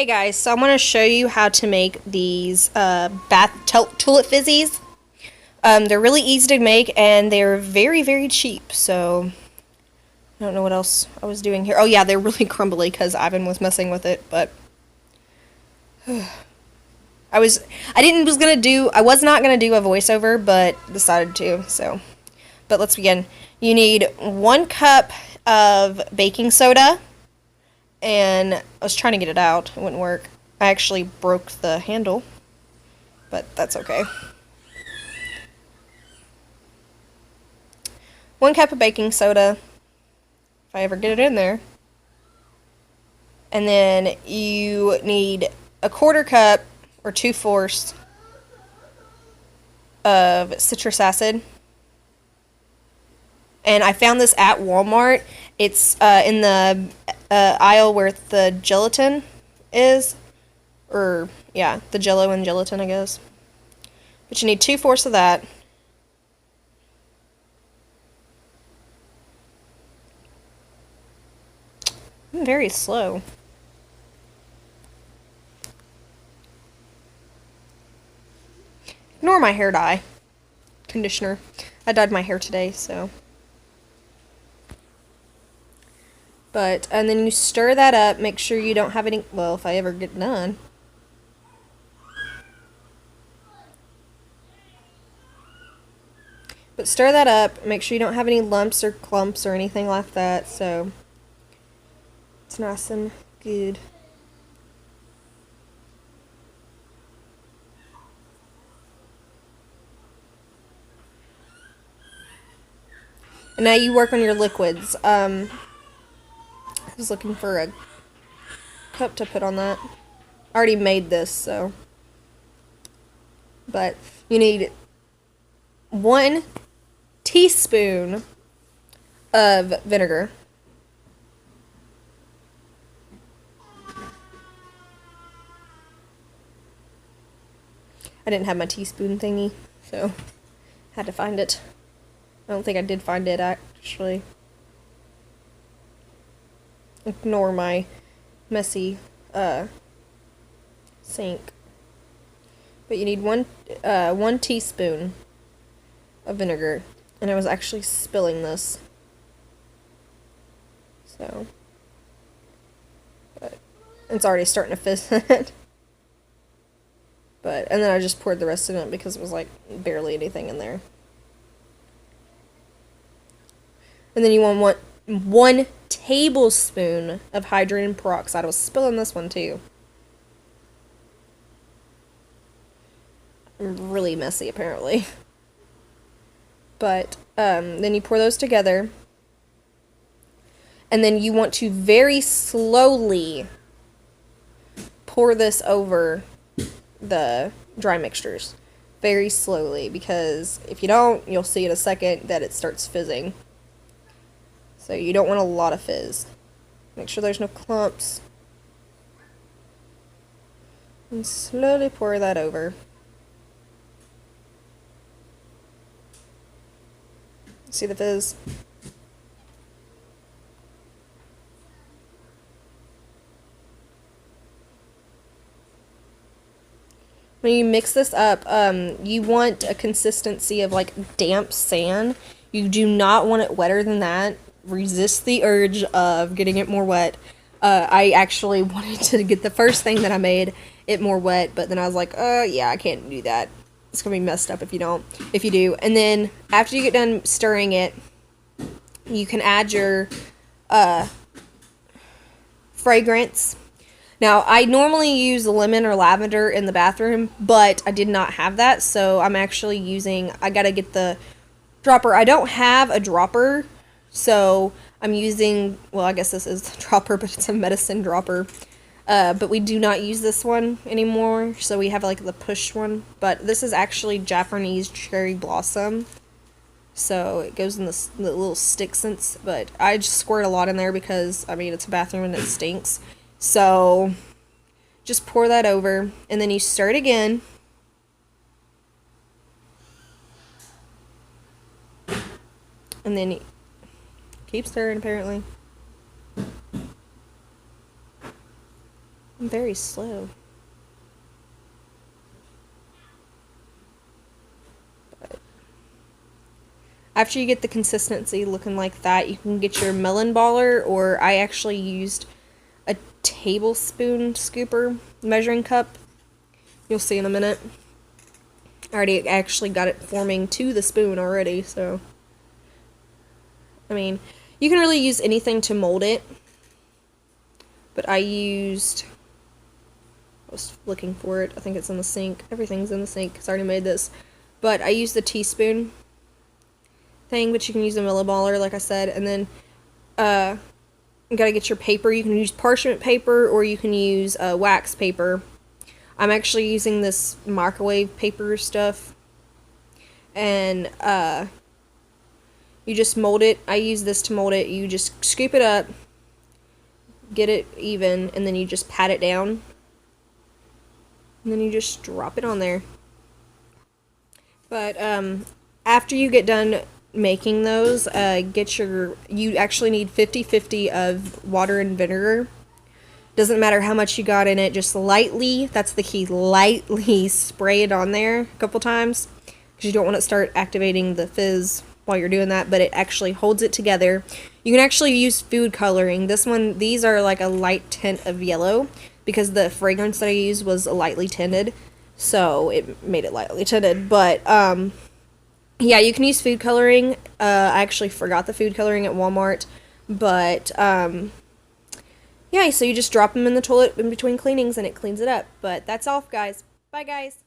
Hey guys, so I'm going to show you how to make these tulip fizzies. They're really easy to make and they're very cheap, so I don't know what else I was doing here. Oh yeah, they're really crumbly because Ivan was messing with it, but I was not gonna do a voiceover, but decided to, so. But let's begin. You need 1 cup of baking soda, and I was trying to get it out. It wouldn't work. I actually broke the handle, but that's okay. 1 cup of baking soda, if I ever get it in there. And then you need 1/4 cup or 2/4 of citrus acid. And I found this at Walmart. It's in the aisle where the gelatin is. Or, yeah, the jello and gelatin, I guess. But you need 2/4 of that. I'm very slow. Ignore my hair dye. Conditioner. I dyed my hair today, so. And then you stir that up. Make sure you don't have any, well, if I ever get done. But stir that up. Make sure you don't have any lumps or clumps or anything like that, so it's nice and good. And now you work on your liquids. I was looking for a cup to put on that. I already made this, so. But you need 1 teaspoon of vinegar. I didn't have my teaspoon thingy, so had to find it. I don't think I did find it, actually. Ignore my messy sink. But you need 1 teaspoon of vinegar. And I was actually spilling this. So. But it's already starting to fizz. And then I just poured the rest in it because it was like barely anything in there. And then you want 1 tablespoon of hydrogen peroxide. I was spilling this one too. I'm really messy apparently. But then you pour those together. And then you want to very slowly pour this over the dry mixtures. Very slowly, because if you don't, you'll see in a second that it starts fizzing. So you don't want a lot of fizz. Make sure there's no clumps. And slowly pour that over. See the fizz? When you mix this up, you want a consistency of like damp sand. You do not want it wetter than that. Resist the urge of getting it more wet. I actually wanted to get the first thing that I made it more wet, but then I was like, yeah, I can't do that. It's gonna be messed up if you do. And then after you get done stirring it, you can add your fragrance. Now, I normally use lemon or lavender in the bathroom, but I did not have that, so I'm actually I gotta get the dropper. I don't have a dropper, so I'm using, well, I guess this is the dropper, but it's a medicine dropper. But we do not use this one anymore, so we have like the push one. But this is actually Japanese cherry blossom, so it goes in the little stick scents. But I just squirt a lot in there because, I mean, it's a bathroom and it stinks. So just pour that over, and then you stir it again. And then you keep stirring, apparently. I'm very slow. But after you get the consistency looking like that, you can get your melon baller, or I actually used a tablespoon scooper measuring cup. You'll see in a minute. I already actually got it forming to the spoon already, so. I mean, you can really use anything to mold it. But I was looking for it. I think it's in the sink. Everything's in the sink because I already made this. But I used the teaspoon thing, but you can use a milliballer, like I said. And then you gotta get your paper. You can use parchment paper or you can use wax paper. I'm actually using this microwave paper stuff. And you just mold it. I use this to mold it. You just scoop it up, get it even, and then you just pat it down. And then you just drop it on there. But after you get done making those, you actually need 50-50 of water and vinegar. Doesn't matter how much you got in it, just lightly, that's the key, lightly spray it on there a couple times. Because you don't want to start activating the fizz while you're doing that, but it actually holds it together. You can actually use food coloring. These are like a light tint of yellow, because the fragrance that I used was lightly tinted, so it made it lightly tinted. But yeah, you can use food coloring. I actually forgot the food coloring at Walmart, but yeah, so you just drop them in the toilet in between cleanings and it cleans it up. But that's all, guys. Bye, guys.